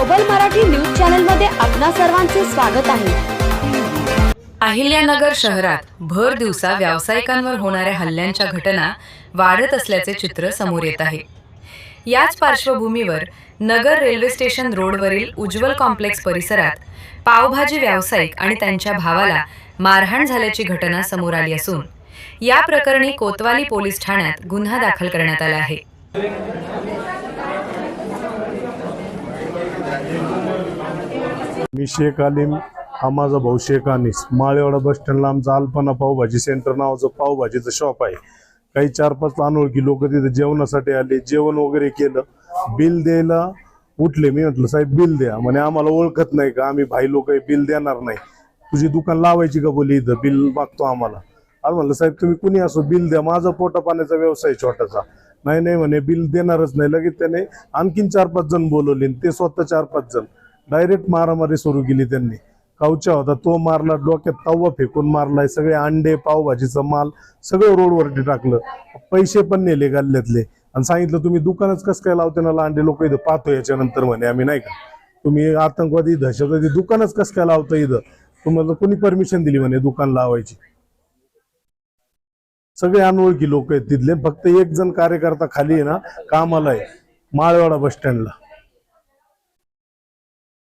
सबल Marathi news channel मध्ये आपणा सर्वांचे स्वागत आहे। अहिल्यानगर शहरात भर दिवसा व्यावसायिकांवर होणाऱ्या हल्ल्यांच्या घटना वाढत असल्याचे चित्र समोर येत आहे। याच पार्श्वभूमीवर नगर रेल्वे स्टेशन रोडवरील उज्ज्वल कॉम्प्लेक्स परिसरात पावभाजी व्यावसायिक आणि त्यांच्या भावाला मारहाण झाल्याची घटना समोर आली असून या प्रकरणी कोतवाली पोलीस ठाण्यात गुन्हा दाखल करण्यात आला आहे। मी शेख आलिम, हा माझा भाऊ शेख अनीस। माळेवाडा बस स्टँडला आमचा अल्पना पावभाजी सेंटर नावाचं पावभाजीचं शॉप आहे। काही 4-5 अनोळखी लोक तिथे जेवणासाठी आले, जेवण वगैरे केलं, बिल द्यायला उठले। मी म्हटलं साहेब बिल द्या। म्हणे आम्हाला ओळखत नाही का, आम्ही भाई लोक आहे, बिल देणार नाही। तुझी दुकान लावायची का बोली, इथं बिल मागतो आम्हाला। आज म्हणलं साहेब तुम्ही कुणी असो बिल द्या, माझा पोटा पाण्याचा व्यवसाय छोटासा। नाही नाही म्हणे बिल देणारच नाही। लगेच त्याने आणखीन 4-5 जण बोलवले, ते स्वतः 4-5 जण डायरेक्ट मारामारी सुरू केली। त्यांनी कावचा होता तो मारला, डोक्यात तवा फेकून मारलाय, सगळे अंडे पावभाजीचा माल सगळं रोडवरती टाकलं, पैसे पण नेले गल्ल्यातले आणि सांगितलं तुम्ही दुकानच कसं काय लावते ना, अंडे लोक इथं पाहतो याच्यानंतर म्हणे आम्ही नाही का, तुम्ही आतंकवादी दहशतवादी दुकानच कसं काय लावतं इथं, तुम्हाला कोणी परमिशन दिली म्हणे दुकान लावायची। सगळे अनोळखी लोक आहेत तिथले, फक्त एक जण कार्यकर्ता खाली आहे ना कामाला आहे माळेवाडा बस स्टँडला।